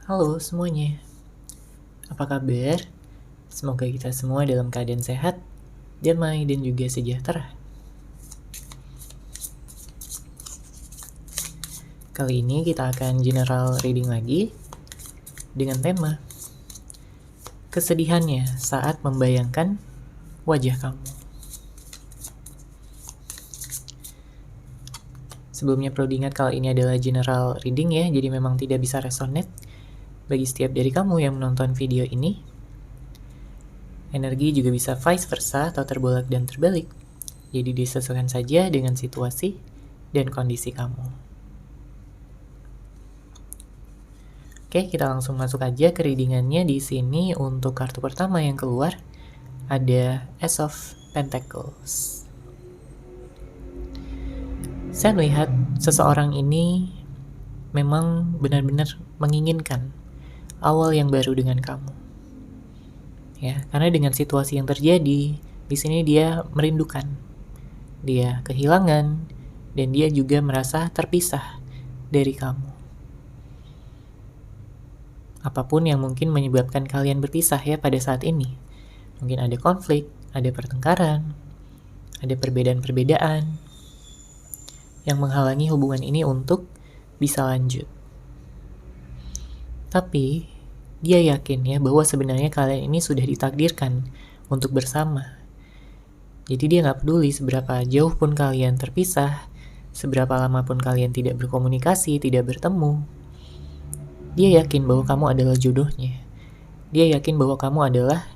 Halo semuanya, apa kabar? Semoga kita semua dalam keadaan sehat, damai, dan juga sejahtera. Kali ini kita akan general reading lagi dengan tema kesedihannya saat membayangkan wajah kamu. Sebelumnya perlu diingat kalau ini adalah general reading ya, jadi memang tidak bisa resonate bagi setiap dari kamu yang menonton video ini. Energi juga bisa vice versa atau terbolak dan terbalik. Jadi disesuaikan saja dengan situasi dan kondisi kamu. Oke, kita langsung masuk aja ke readingannya. Di sini untuk kartu pertama yang keluar ada Ace of Pentacles. Saya melihat seseorang ini memang benar-benar menginginkan awal yang baru dengan kamu. Ya, karena dengan situasi yang terjadi, di sini dia merindukan. Dia kehilangan dan dia juga merasa terpisah dari kamu. Apapun yang mungkin menyebabkan kalian berpisah ya pada saat ini. Mungkin ada konflik, ada pertengkaran, ada perbedaan-perbedaan yang menghalangi hubungan ini untuk bisa lanjut. Tapi dia yakin ya bahwa sebenarnya kalian ini sudah ditakdirkan untuk bersama. Jadi dia gak peduli seberapa jauh pun kalian terpisah, seberapa lama pun kalian tidak berkomunikasi, tidak bertemu. Dia yakin bahwa kamu adalah jodohnya. Dia yakin bahwa kamu adalah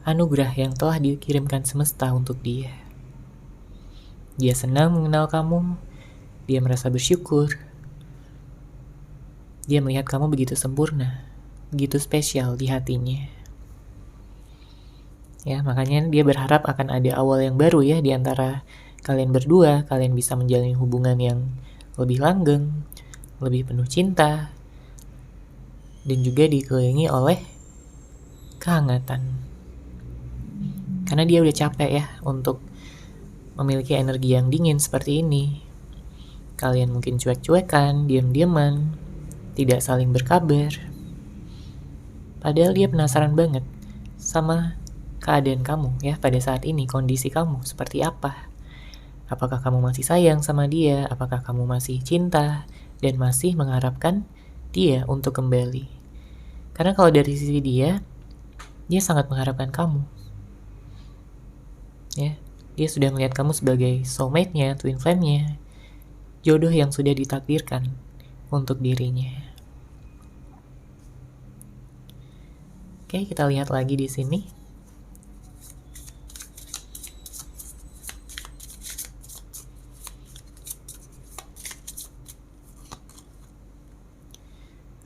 anugerah yang telah dikirimkan semesta untuk dia. Dia senang mengenal kamu. Dia merasa bersyukur. Dia melihat kamu begitu sempurna, begitu spesial di hatinya. Ya, makanya dia berharap akan ada awal yang baru ya di antara kalian berdua. Kalian bisa menjalin hubungan yang lebih langgeng, lebih penuh cinta, dan juga dikelilingi oleh kehangatan. Karena dia udah capek ya untuk memiliki energi yang dingin seperti ini. Kalian mungkin cuek-cuekan, diam-diaman, tidak saling berkabar. Padahal dia penasaran banget sama keadaan kamu ya pada saat ini, kondisi kamu seperti apa. Apakah kamu masih sayang sama dia? Apakah kamu masih cinta dan masih mengharapkan dia untuk kembali? Karena kalau dari sisi dia sangat mengharapkan kamu. Ya, dia sudah melihat kamu sebagai soulmate-nya, twin flame-nya, jodoh yang sudah ditakdirkan untuk dirinya. Oke, kita lihat lagi di sini.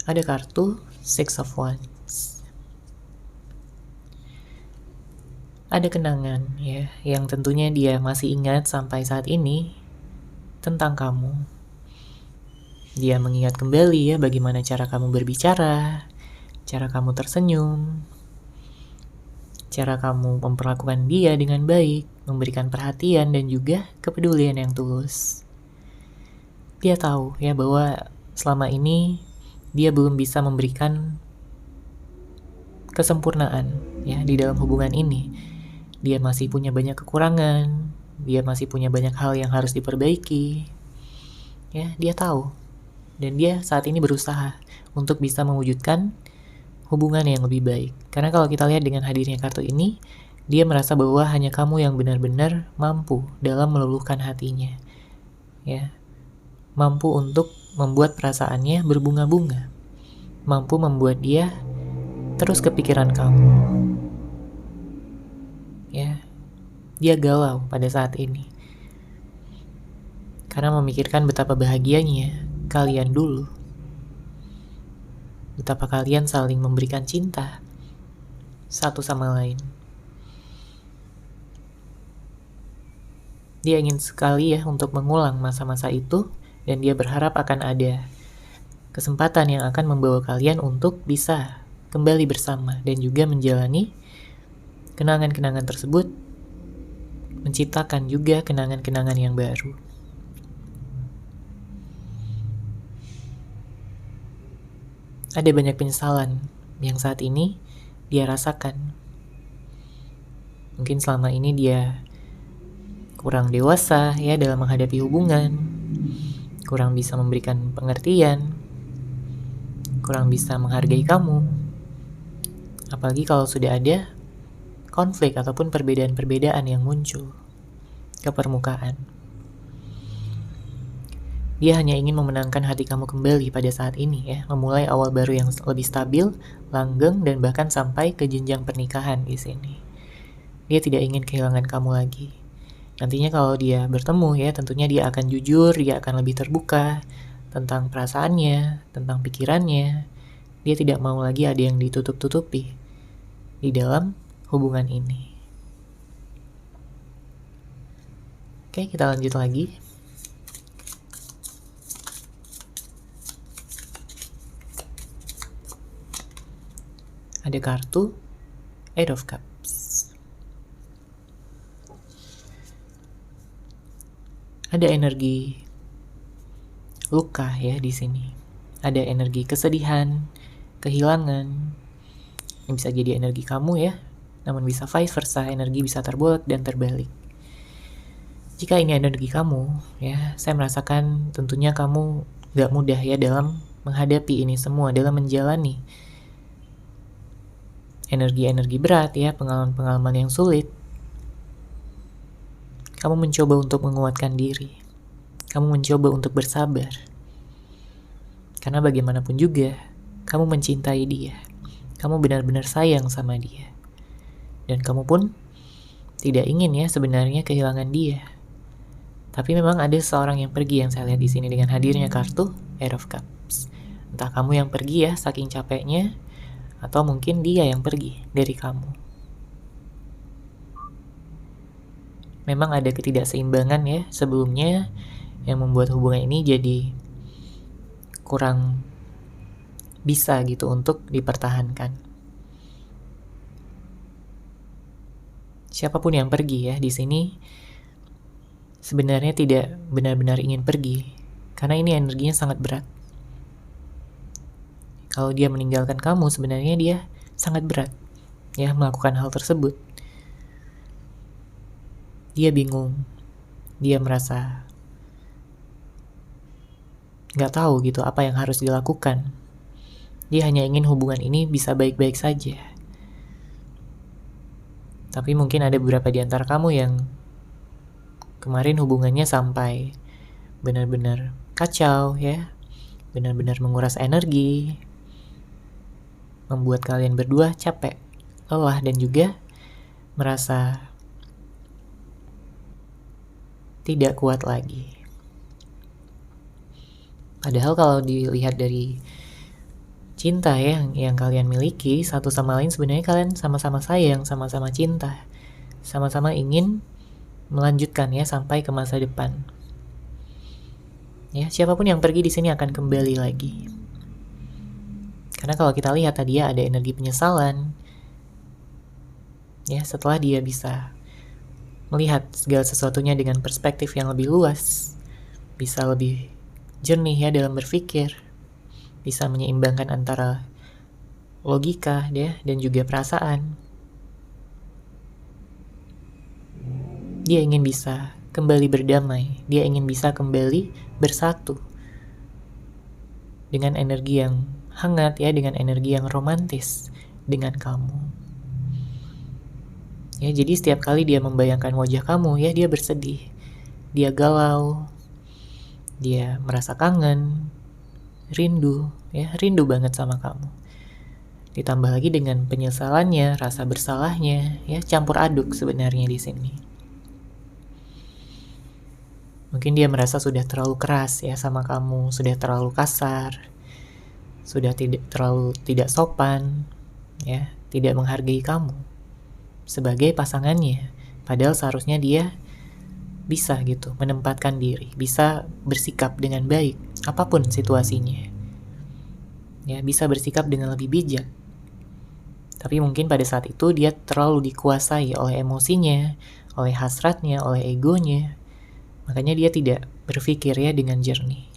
Ada kartu Six of Wands. Ada kenangan ya, yang tentunya dia masih ingat sampai saat ini tentang kamu. Dia mengingat kembali ya bagaimana cara kamu berbicara, cara kamu tersenyum, cara kamu memperlakukan dia dengan baik, memberikan perhatian dan juga kepedulian yang tulus. Dia tahu ya bahwa selama ini dia belum bisa memberikan kesempurnaan ya di dalam hubungan ini. Dia masih punya banyak kekurangan, dia masih punya banyak hal yang harus diperbaiki. Ya, dia tahu. Dan dia saat ini berusaha untuk bisa mewujudkan hubungan yang lebih baik. Karena kalau kita lihat dengan hadirnya kartu ini, dia merasa bahwa hanya kamu yang benar-benar mampu dalam meluluhkan hatinya. Ya. Mampu untuk membuat perasaannya berbunga-bunga. Mampu membuat dia terus kepikiran kamu. Ya. Dia galau pada saat ini. Karena memikirkan betapa bahagianya kalian dulu. Betapa kalian saling memberikan cinta satu sama lain. Dia ingin sekali ya untuk mengulang masa-masa itu, dan dia berharap akan ada kesempatan yang akan membawa kalian untuk bisa kembali bersama dan juga menjalani kenangan-kenangan tersebut, menciptakan juga kenangan-kenangan yang baru. Ada banyak penyesalan yang saat ini dia rasakan. Mungkin selama ini dia kurang dewasa ya dalam menghadapi hubungan, kurang bisa memberikan pengertian, kurang bisa menghargai kamu. Apalagi kalau sudah ada konflik ataupun perbedaan-perbedaan yang muncul ke permukaan. Dia hanya ingin memenangkan hati kamu kembali pada saat ini ya, memulai awal baru yang lebih stabil, langgeng, dan bahkan sampai ke jenjang pernikahan di sini. Dia tidak ingin kehilangan kamu lagi. Nantinya kalau dia bertemu ya, tentunya dia akan jujur, dia akan lebih terbuka tentang perasaannya, tentang pikirannya. Dia tidak mau lagi ada yang ditutup-tutupi di dalam hubungan ini. Oke, kita lanjut lagi. Ada kartu Eight of Cups. Ada energi luka ya di sini. Ada energi kesedihan, kehilangan. Ini bisa jadi energi kamu ya, namun bisa vice versa, energi bisa terbolak dan terbalik. Jika ini energi kamu ya, saya merasakan tentunya kamu gak mudah ya dalam menghadapi ini semua, dalam menjalani energi-energi berat ya, pengalaman-pengalaman yang sulit. Kamu mencoba untuk menguatkan diri. Kamu mencoba untuk bersabar. Karena bagaimanapun juga, kamu mencintai dia. Kamu benar-benar sayang sama dia. Dan kamu pun tidak ingin ya sebenarnya kehilangan dia. Tapi memang ada seorang yang pergi yang saya lihat di sini dengan hadirnya kartu Eight of Cups. Entah kamu yang pergi ya saking capeknya, atau mungkin dia yang pergi dari kamu. Memang ada ketidakseimbangan ya sebelumnya yang membuat hubungan ini jadi kurang bisa gitu untuk dipertahankan. Siapapun yang pergi ya di sini sebenarnya tidak benar-benar ingin pergi karena ini energinya sangat berat. Kalau dia meninggalkan kamu sebenarnya dia sangat berat ya melakukan hal tersebut. Dia bingung, dia merasa gak tahu gitu apa yang harus dilakukan. Dia hanya ingin hubungan ini bisa baik-baik saja. Tapi mungkin ada beberapa di antara kamu yang kemarin hubungannya sampai benar-benar kacau ya, benar-benar menguras energi, membuat kalian berdua capek, lelah, dan juga merasa tidak kuat lagi. Padahal kalau dilihat dari cinta ya yang kalian miliki satu sama lain, sebenarnya kalian sama-sama sayang, sama-sama cinta, sama-sama ingin melanjutkan ya sampai ke masa depan. Ya, siapapun yang pergi di sini akan kembali lagi. Karena kalau kita lihat tadi ya ada energi penyesalan. Ya, setelah dia bisa melihat segala sesuatunya dengan perspektif yang lebih luas, bisa lebih jernih ya dalam berpikir, bisa menyeimbangkan antara logika ya dan juga perasaan. Dia ingin bisa kembali berdamai, dia ingin bisa kembali bersatu dengan energi yang hangat ya, dengan energi yang romantis dengan kamu. Ya, jadi setiap kali dia membayangkan wajah kamu ya, dia bersedih, dia galau, dia merasa kangen, rindu ya, rindu banget sama kamu. Ditambah lagi dengan penyesalannya, rasa bersalahnya ya, campur aduk sebenarnya di sini. Mungkin dia merasa sudah terlalu keras ya sama kamu, sudah terlalu kasar, sudah tidak sopan ya, tidak menghargai kamu sebagai pasangannya. Padahal seharusnya dia bisa gitu menempatkan diri, bisa bersikap dengan baik apapun situasinya. Ya, bisa bersikap dengan lebih bijak. Tapi mungkin pada saat itu dia terlalu dikuasai oleh emosinya, oleh hasratnya, oleh egonya. Makanya dia tidak berpikir ya dengan jernih.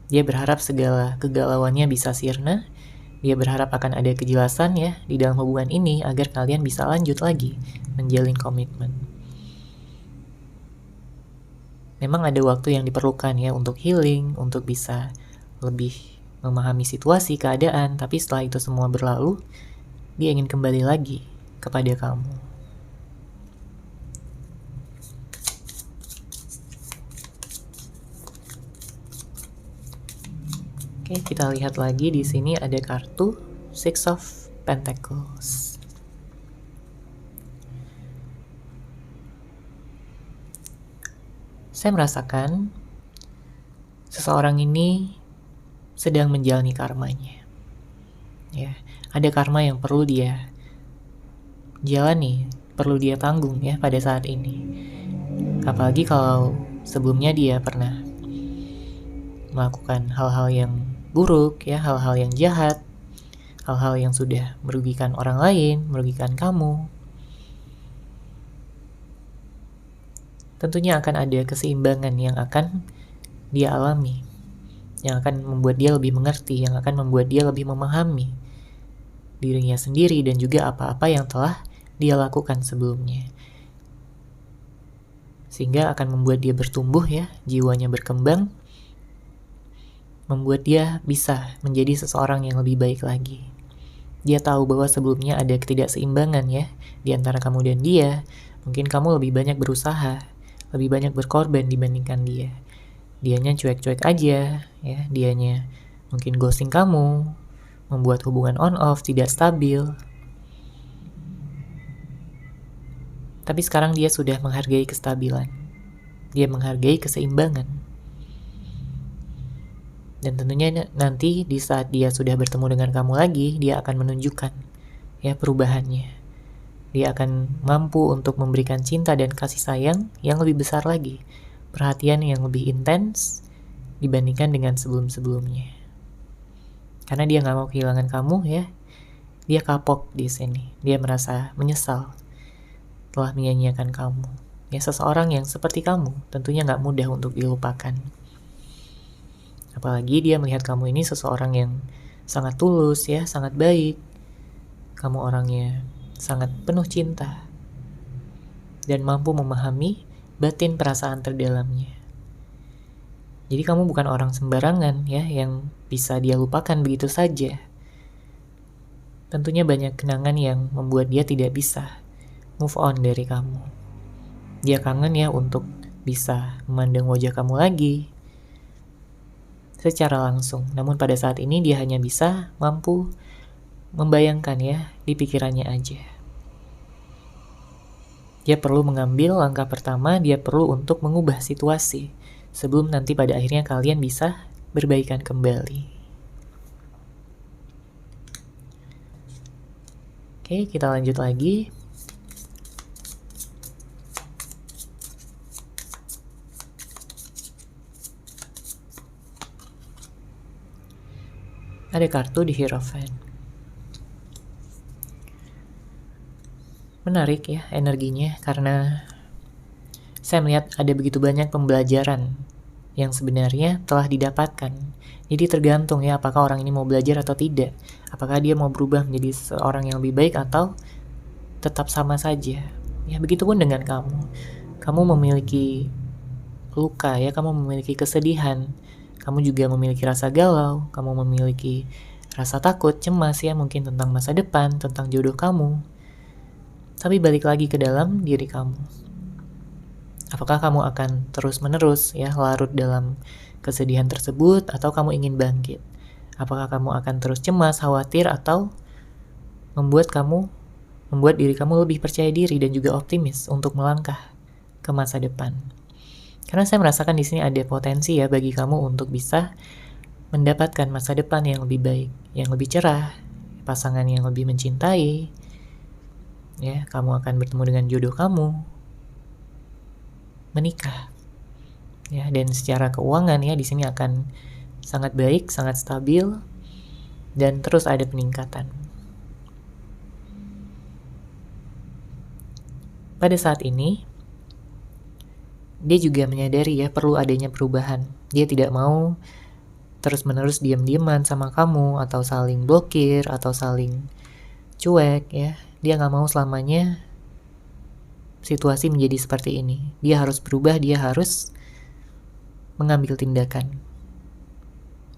Dia berharap segala kegalauannya bisa sirna. Dia berharap akan ada kejelasan ya di dalam hubungan ini agar kalian bisa lanjut lagi menjalin komitmen. Memang ada waktu yang diperlukan ya untuk healing, untuk bisa lebih memahami situasi, keadaan, tapi setelah itu semua berlalu, dia ingin kembali lagi kepada kamu. Oke, kita lihat lagi di sini ada kartu Six of Pentacles. Saya merasakan seseorang ini sedang menjalani karmanya. Ya, ada karma yang perlu dia jalani, perlu dia tanggung ya pada saat ini. Apalagi kalau sebelumnya dia pernah melakukan hal-hal yang buruk ya, hal-hal yang jahat, hal-hal yang sudah merugikan orang lain, merugikan kamu. Tentunya akan ada keseimbangan yang akan dia alami, yang akan membuat dia lebih mengerti, yang akan membuat dia lebih memahami dirinya sendiri dan juga apa-apa yang telah dia lakukan sebelumnya. Sehingga akan membuat dia bertumbuh ya, jiwanya berkembang, membuat dia bisa menjadi seseorang yang lebih baik lagi. Dia tahu bahwa sebelumnya ada ketidakseimbangan ya di antara kamu dan dia. Mungkin kamu lebih banyak berusaha, lebih banyak berkorban dibandingkan dia. Dianya cuek-cuek aja ya, dianya mungkin ghosting kamu, membuat hubungan on off tidak stabil. Tapi sekarang dia sudah menghargai kestabilan. Dia menghargai keseimbangan. Dan tentunya nanti di saat dia sudah bertemu dengan kamu lagi, dia akan menunjukkan ya perubahannya. Dia akan mampu untuk memberikan cinta dan kasih sayang yang lebih besar lagi, perhatian yang lebih intens dibandingkan dengan sebelum-sebelumnya. Karena dia nggak mau kehilangan kamu ya, dia kapok di sini. Dia merasa menyesal telah menyia-nyiakan kamu. Ya, seseorang yang seperti kamu tentunya nggak mudah untuk dilupakan. Apalagi dia melihat kamu ini seseorang yang sangat tulus ya, sangat baik. Kamu orangnya sangat penuh cinta dan mampu memahami batin perasaan terdalamnya. Jadi kamu bukan orang sembarangan ya yang bisa dia lupakan begitu saja. Tentunya banyak kenangan yang membuat dia tidak bisa move on dari kamu. Dia kangen ya untuk bisa memandang wajah kamu lagi secara langsung. Namun pada saat ini dia hanya bisa mampu membayangkan ya di pikirannya aja. Dia perlu mengambil langkah pertama, dia perlu untuk mengubah situasi sebelum nanti pada akhirnya kalian bisa berbaikan kembali. Oke, kita lanjut lagi. Ada kartu di Hierophant. Menarik ya energinya, karena saya melihat ada begitu banyak pembelajaran yang sebenarnya telah didapatkan. Jadi tergantung ya apakah orang ini mau belajar atau tidak. Apakah dia mau berubah menjadi seorang yang lebih baik atau tetap sama saja. Ya begitupun dengan kamu. Kamu memiliki luka ya, kamu memiliki kesedihan. Kamu juga memiliki rasa galau, kamu memiliki rasa takut, cemas ya mungkin tentang masa depan, tentang jodoh kamu. Tapi balik lagi ke dalam diri kamu. Apakah kamu akan terus-menerus ya larut dalam kesedihan tersebut atau kamu ingin bangkit? Apakah kamu akan terus cemas, khawatir atau membuat diri kamu lebih percaya diri dan juga optimis untuk melangkah ke masa depan? Karena saya merasakan di sini ada potensi ya bagi kamu untuk bisa mendapatkan masa depan yang lebih baik, yang lebih cerah, pasangan yang lebih mencintai. Ya, kamu akan bertemu dengan jodoh kamu, menikah. Ya, dan secara keuangan ya di sini akan sangat baik, sangat stabil dan terus ada peningkatan. Pada saat ini dia juga menyadari ya perlu adanya perubahan. Dia tidak mau terus-menerus diam-diaman sama kamu, atau saling blokir, atau saling cuek ya. Dia nggak mau selamanya situasi menjadi seperti ini. Dia harus berubah, dia harus mengambil tindakan.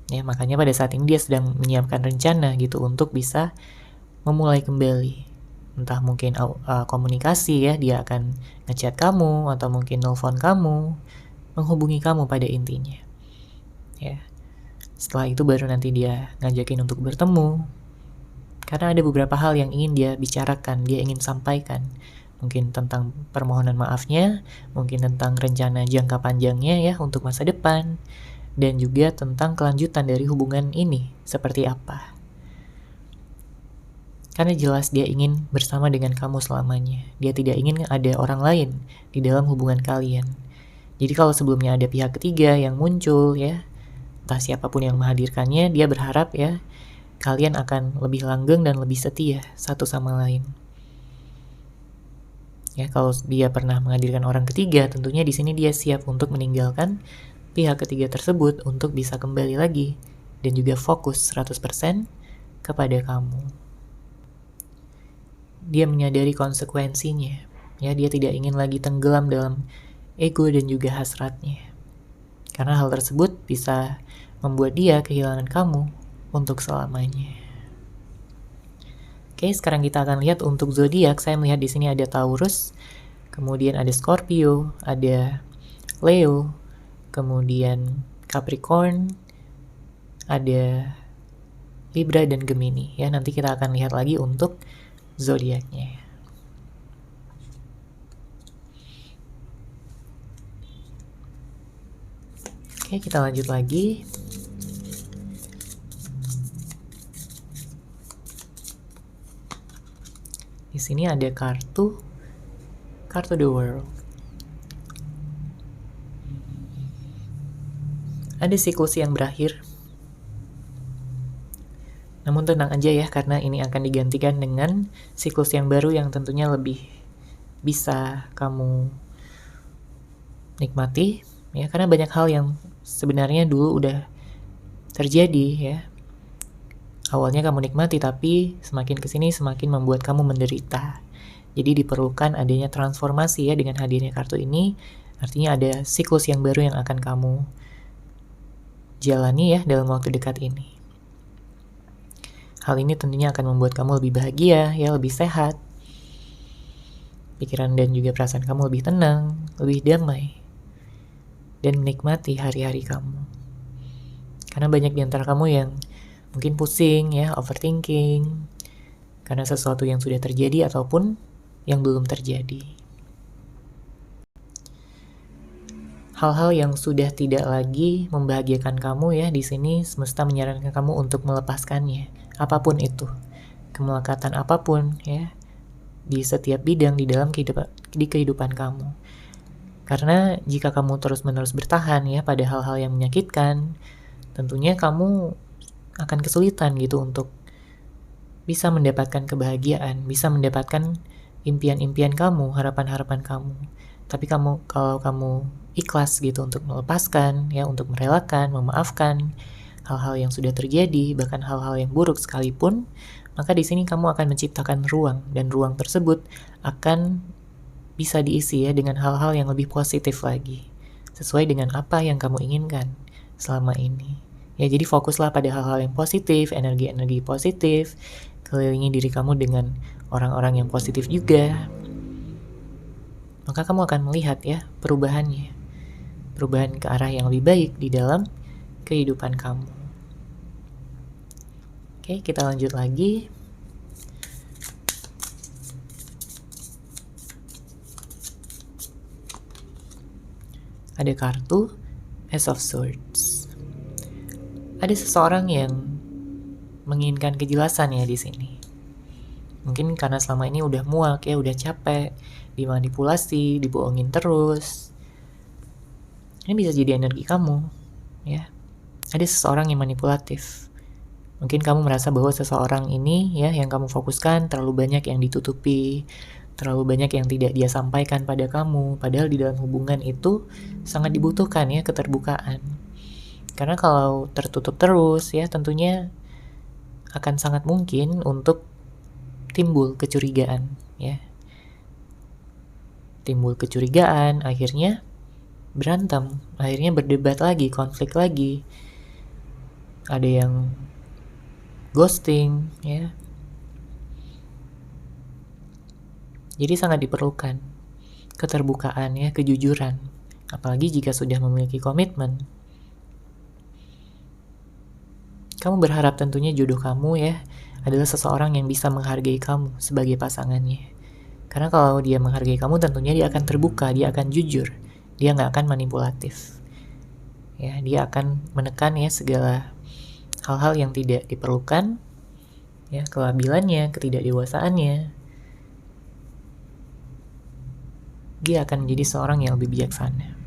Ya, makanya pada saat ini dia sedang menyiapkan rencana gitu untuk bisa memulai kembali. Entah mungkin komunikasi ya, dia akan ngechat kamu atau mungkin nelpon kamu, menghubungi kamu pada intinya. Ya. Setelah itu baru nanti dia ngajakin untuk bertemu. Karena ada beberapa hal yang ingin dia bicarakan, dia ingin sampaikan. Mungkin tentang permohonan maafnya, mungkin tentang rencana jangka panjangnya ya untuk masa depan, dan juga tentang kelanjutan dari hubungan ini seperti apa. Karena jelas dia ingin bersama dengan kamu selamanya. Dia tidak ingin ada orang lain di dalam hubungan kalian. Jadi kalau sebelumnya ada pihak ketiga yang muncul ya, entah siapapun yang menghadirkannya, dia berharap ya kalian akan lebih langgeng dan lebih setia satu sama lain. Ya, kalau dia pernah menghadirkan orang ketiga, tentunya di sini dia siap untuk meninggalkan pihak ketiga tersebut untuk bisa kembali lagi dan juga fokus 100% kepada kamu. Dia menyadari konsekuensinya. Ya, dia tidak ingin lagi tenggelam dalam ego dan juga hasratnya. Karena hal tersebut bisa membuat dia kehilangan kamu untuk selamanya. Oke, sekarang kita akan lihat untuk zodiak. Saya melihat di sini ada Taurus, kemudian ada Scorpio, ada Leo, kemudian Capricorn, ada Libra dan Gemini. Ya, nanti kita akan lihat lagi untuk zodiaknya. Oke, kita lanjut lagi. Di sini ada kartu The World. Ada siklus yang berakhir. Namun tenang aja ya, karena ini akan digantikan dengan siklus yang baru yang tentunya lebih bisa kamu nikmati ya, karena banyak hal yang sebenarnya dulu udah terjadi ya. Awalnya kamu nikmati, tapi semakin kesini semakin membuat kamu menderita. Jadi diperlukan adanya transformasi ya dengan hadirnya kartu ini. Artinya ada siklus yang baru yang akan kamu jalani ya dalam waktu dekat ini. Hal ini tentunya akan membuat kamu lebih bahagia ya, lebih sehat. Pikiran dan juga perasaan kamu lebih tenang, lebih damai, dan menikmati hari-hari kamu. Karena banyak di antara kamu yang mungkin pusing ya, overthinking karena sesuatu yang sudah terjadi ataupun yang belum terjadi. Hal-hal yang sudah tidak lagi membahagiakan kamu ya, di sini semesta menyarankan kamu untuk melepaskannya, apapun itu, kemelekatan apapun ya, di setiap bidang di dalam kehidupan kamu. Karena jika kamu terus-menerus bertahan ya pada hal-hal yang menyakitkan, tentunya kamu akan kesulitan gitu untuk bisa mendapatkan kebahagiaan, bisa mendapatkan impian-impian kamu, harapan-harapan kamu. Tapi kalau kamu ikhlas gitu untuk melepaskan, ya, untuk merelakan, memaafkan hal-hal yang sudah terjadi, bahkan hal-hal yang buruk sekalipun, maka di sini kamu akan menciptakan ruang, dan ruang tersebut akan bisa diisi ya dengan hal-hal yang lebih positif lagi, sesuai dengan apa yang kamu inginkan selama ini. Ya, jadi fokuslah pada hal-hal yang positif, energi-energi positif, kelilingi diri kamu dengan orang-orang yang positif juga. Maka kamu akan melihat ya perubahan ke arah yang lebih baik di dalam kehidupan kamu. Oke, kita lanjut lagi. Ada kartu Ace of Swords. Ada seseorang yang menginginkan kejelasan ya di sini. Mungkin karena selama ini udah muak ya, udah capek, dimanipulasi, dibohongin terus. Ini bisa jadi energi kamu, ya. Ada seseorang yang manipulatif. Mungkin kamu merasa bahwa seseorang ini ya yang kamu fokuskan terlalu banyak yang ditutupi, terlalu banyak yang tidak dia sampaikan pada kamu. Padahal di dalam hubungan itu sangat dibutuhkan ya keterbukaan. Karena kalau tertutup terus ya tentunya akan sangat mungkin untuk timbul kecurigaan ya. Timbul kecurigaan, akhirnya berantem, akhirnya berdebat lagi, konflik lagi. Ada yang ghosting ya. Jadi sangat diperlukan keterbukaan ya, kejujuran. Apalagi jika sudah memiliki komitmen. Kamu berharap tentunya jodoh kamu ya adalah seseorang yang bisa menghargai kamu sebagai pasangannya. Karena kalau dia menghargai kamu tentunya dia akan terbuka, dia akan jujur. Dia nggak akan manipulatif. Ya, dia akan menekan ya segala hal-hal yang tidak diperlukan. Ya, kelabilannya, ketidakdewasaannya. Dia akan menjadi seorang yang lebih bijaksana.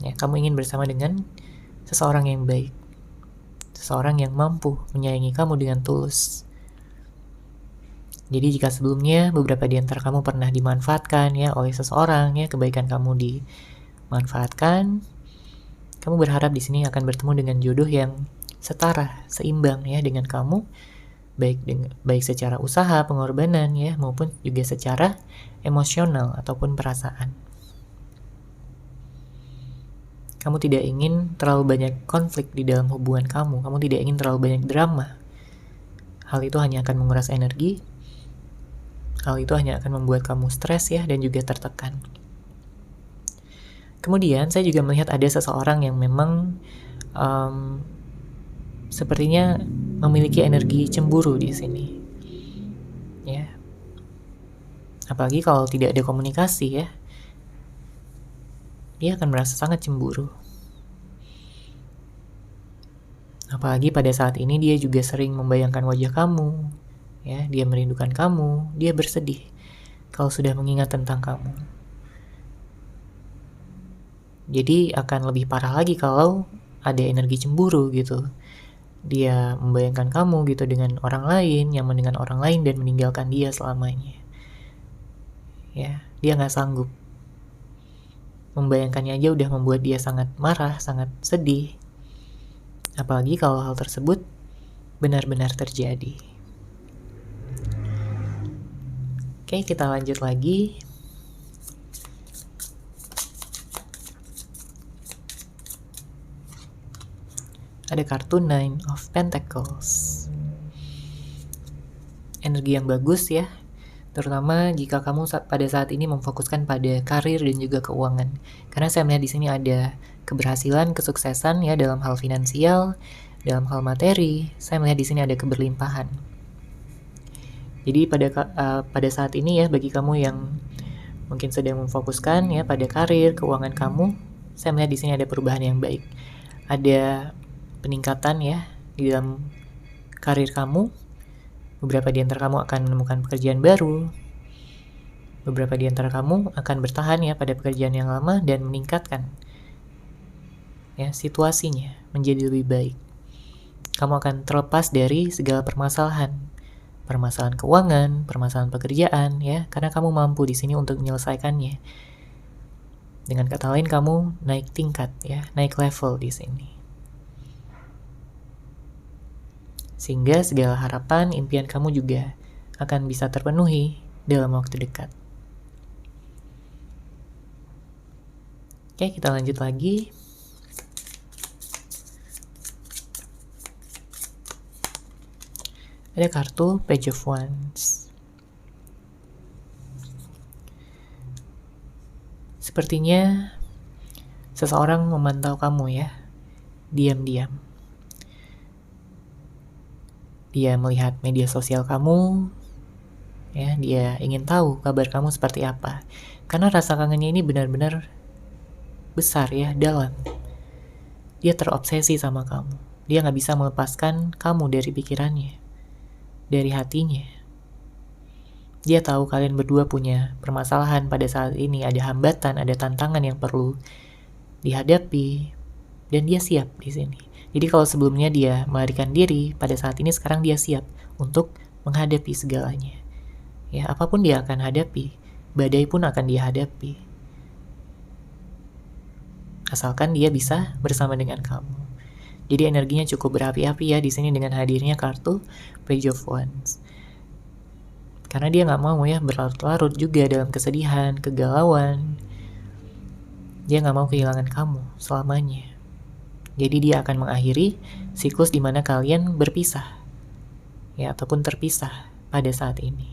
Ya, kamu ingin bersama dengan seseorang yang baik. Seseorang yang mampu menyayangi kamu dengan tulus. Jadi jika sebelumnya beberapa di antara kamu pernah dimanfaatkan ya oleh seseorang ya, kebaikan kamu dimanfaatkan, kamu berharap di sini akan bertemu dengan jodoh yang setara, seimbang ya dengan kamu, baik secara usaha, pengorbanan ya, maupun juga secara emosional ataupun perasaan. Kamu tidak ingin terlalu banyak konflik di dalam hubungan kamu tidak ingin terlalu banyak drama. Hal itu hanya akan menguras energi, hal itu hanya akan membuat kamu stres ya, dan juga tertekan. Kemudian saya juga melihat ada seseorang yang memang sepertinya memiliki energi cemburu di sini. Ya. Apalagi kalau tidak ada komunikasi ya. Dia akan merasa sangat cemburu. Apalagi pada saat ini dia juga sering membayangkan wajah kamu. Ya, dia merindukan kamu, dia bersedih kalau sudah mengingat tentang kamu. Jadi akan lebih parah lagi kalau ada energi cemburu gitu. Dia membayangkan kamu gitu dengan orang lain, nyaman dengan orang lain, dan meninggalkan dia selamanya. Ya, dia nggak sanggup. Membayangkannya aja udah membuat dia sangat marah, sangat sedih. Apalagi kalau hal tersebut benar-benar terjadi. Oke, kita lanjut lagi. Ada kartu Nine of Pentacles. Energi yang bagus ya. Terutama jika kamu pada saat ini memfokuskan pada karir dan juga keuangan. Karena saya melihat di sini ada keberhasilan, kesuksesan ya dalam hal finansial, dalam hal materi. Saya melihat di sini ada keberlimpahan. Jadi pada saat ini ya, bagi kamu yang mungkin sedang memfokuskan ya pada karir, keuangan kamu, saya melihat di sini ada perubahan yang baik. Ada peningkatan ya di dalam karir kamu. Beberapa di antara kamu akan menemukan pekerjaan baru. Beberapa di antara kamu akan bertahan ya pada pekerjaan yang lama dan meningkatkan ya situasinya menjadi lebih baik. Kamu akan terlepas dari segala permasalahan keuangan, permasalahan pekerjaan ya, karena kamu mampu di sini untuk menyelesaikannya. Dengan kata lain, kamu naik tingkat ya, naik level di sini. Sehingga segala harapan, impian kamu juga akan bisa terpenuhi dalam waktu dekat. Oke, kita lanjut lagi. Ada kartu Page of Wands. Sepertinya seseorang memantau kamu ya, diam-diam. Dia melihat media sosial kamu, ya, dia ingin tahu kabar kamu seperti apa. Karena rasa kangennya ini benar-benar besar ya, dalam. Dia terobsesi sama kamu. Dia nggak bisa melepaskan kamu dari pikirannya, dari hatinya. Dia tahu kalian berdua punya permasalahan pada saat ini, ada hambatan, ada tantangan yang perlu dihadapi, dan dia siap di sini. Jadi kalau sebelumnya dia melarikan diri, pada saat ini sekarang dia siap untuk menghadapi segalanya. Ya, apapun dia akan hadapi, badai pun akan dia hadapi. Asalkan dia bisa bersama dengan kamu. Jadi energinya cukup berapi-api ya di sini dengan hadirnya kartu Page of Wands. Karena dia nggak mau ya berlarut-larut juga dalam kesedihan, kegalauan. Dia nggak mau kehilangan kamu selamanya. Jadi dia akan mengakhiri siklus di mana kalian berpisah, ya, ataupun terpisah pada saat ini.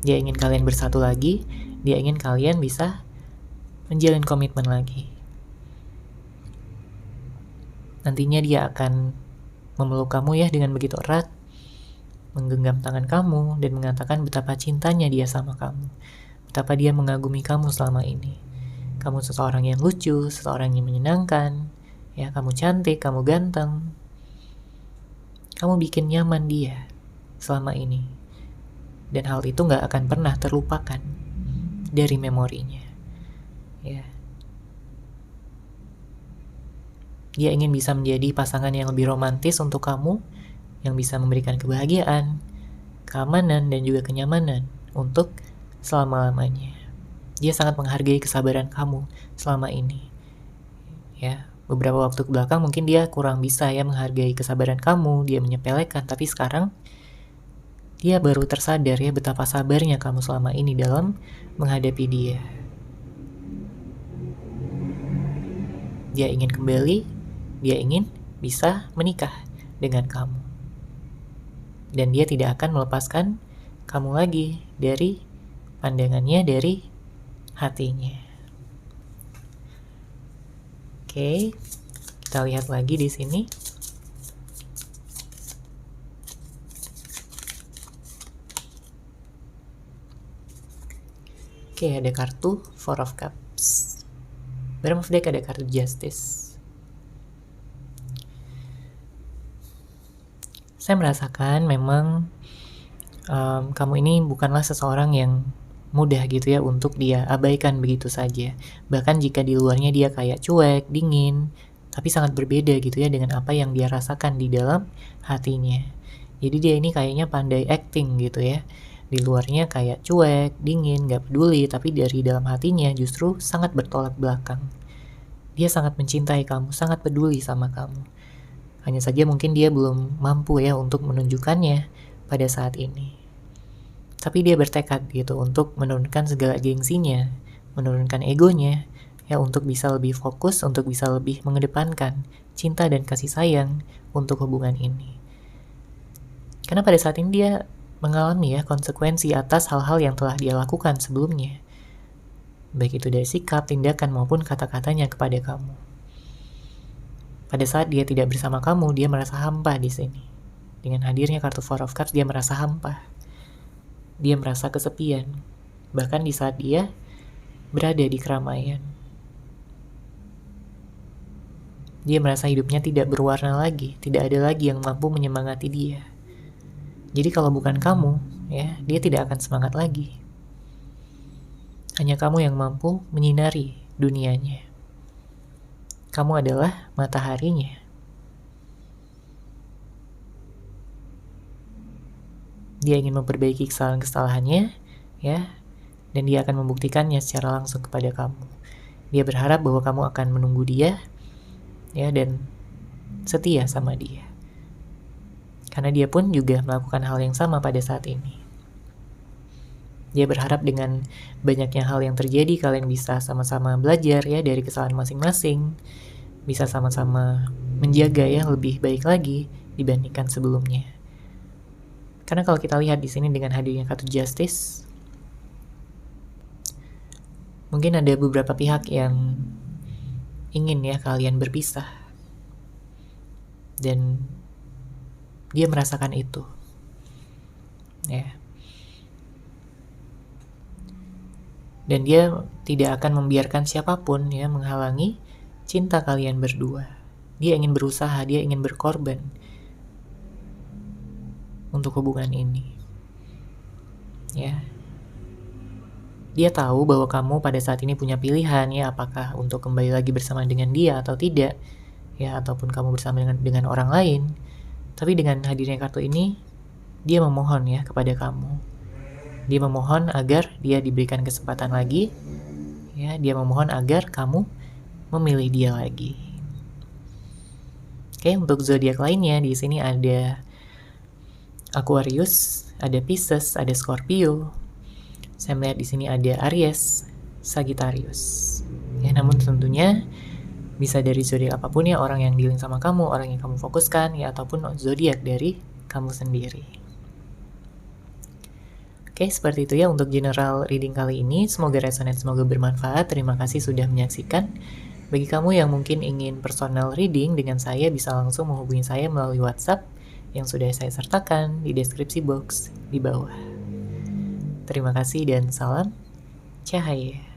Dia ingin kalian bersatu lagi, dia ingin kalian bisa menjalin komitmen lagi. Nantinya dia akan memeluk kamu ya dengan begitu erat, menggenggam tangan kamu, dan mengatakan betapa cintanya dia sama kamu. Betapa dia mengagumi kamu selama ini. Kamu seseorang yang lucu, seseorang yang menyenangkan, ya, kamu cantik, kamu ganteng. Kamu bikin nyaman dia selama ini. Dan hal itu gak akan pernah terlupakan dari memorinya. Ya. Dia ingin bisa menjadi pasangan yang lebih romantis untuk kamu, yang bisa memberikan kebahagiaan, keamanan, dan juga kenyamanan untuk selama-lamanya. Dia sangat menghargai kesabaran kamu selama ini. Ya, beberapa waktu ke belakang mungkin dia kurang bisa ya menghargai kesabaran kamu, dia menyepelekan, tapi sekarang dia baru tersadar ya betapa sabarnya kamu selama ini dalam menghadapi dia. Dia ingin kembali, dia ingin bisa menikah dengan kamu. Dan dia tidak akan melepaskan kamu lagi dari pandangannya, dari hatinya. Oke, kita lihat lagi di sini. Oke, ada kartu Four of Cups. Bottom of deck ada kartu Justice. Saya merasakan memang kamu ini bukanlah seseorang yang mudah gitu ya untuk dia abaikan begitu saja. Bahkan jika di luarnya dia kayak cuek, dingin, tapi sangat berbeda gitu ya dengan apa yang dia rasakan di dalam hatinya. Jadi dia ini kayaknya pandai acting gitu ya. Di luarnya kayak cuek, dingin, gak peduli, tapi dari dalam hatinya justru sangat bertolak belakang. Dia sangat mencintai kamu, sangat peduli sama kamu. Hanya saja mungkin dia belum mampu ya untuk menunjukkannya pada saat ini. Tapi dia bertekad gitu untuk menurunkan segala gengsinya, menurunkan egonya, ya, untuk bisa lebih fokus, untuk bisa lebih mengedepankan cinta dan kasih sayang untuk hubungan ini. Karena pada saat ini dia mengalami ya konsekuensi atas hal-hal yang telah dia lakukan sebelumnya. Baik itu dari sikap, tindakan, maupun kata-katanya kepada kamu. Pada saat dia tidak bersama kamu, dia merasa hampa di sini. Dengan hadirnya kartu Four of Cups, dia merasa hampa. Dia merasa kesepian. Bahkan di saat dia berada di keramaian. Dia merasa hidupnya tidak berwarna lagi, tidak ada lagi yang mampu menyemangati dia. Jadi kalau bukan kamu, ya, dia tidak akan semangat lagi. Hanya kamu yang mampu menyinari dunianya. Kamu adalah mataharinya. Dia ingin memperbaiki kesalahan-kesalahannya, ya, dan dia akan membuktikannya secara langsung kepada kamu. Dia berharap bahwa kamu akan menunggu dia, ya, dan setia sama dia. Karena dia pun juga melakukan hal yang sama pada saat ini. Dia berharap dengan banyaknya hal yang terjadi, kalian bisa sama-sama belajar ya dari kesalahan masing-masing, bisa sama-sama menjaga ya lebih baik lagi dibandingkan sebelumnya. Karena kalau kita lihat di sini dengan hadirnya kartu Justice, mungkin ada beberapa pihak yang ingin ya kalian berpisah. Dan dia merasakan itu. Ya. Dan dia tidak akan membiarkan siapapun ya menghalangi cinta kalian berdua. Dia ingin berusaha, dia ingin berkorban untuk hubungan ini. Ya. Dia tahu bahwa kamu pada saat ini punya pilihan ya, apakah untuk kembali lagi bersama dengan dia atau tidak, ya, ataupun kamu bersama dengan orang lain. Tapi dengan hadirnya kartu ini, dia memohon ya kepada kamu. Dia memohon agar dia diberikan kesempatan lagi, ya, dia memohon agar kamu memilih dia lagi. Oke, untuk zodiak lainnya di sini ada Aquarius, ada Pisces, ada Scorpio. Saya melihat di sini ada Aries, Sagittarius. Ya, namun tentunya bisa dari zodiak apapun ya, orang yang dealing sama kamu, orang yang kamu fokuskan ya, ataupun zodiak dari kamu sendiri. Oke, seperti itu ya untuk general reading kali ini. Semoga resonate, semoga bermanfaat. Terima kasih sudah menyaksikan. Bagi kamu yang mungkin ingin personal reading dengan saya, bisa langsung menghubungi saya melalui WhatsApp yang sudah saya sertakan di deskripsi box di bawah. Terima kasih dan salam cahaya.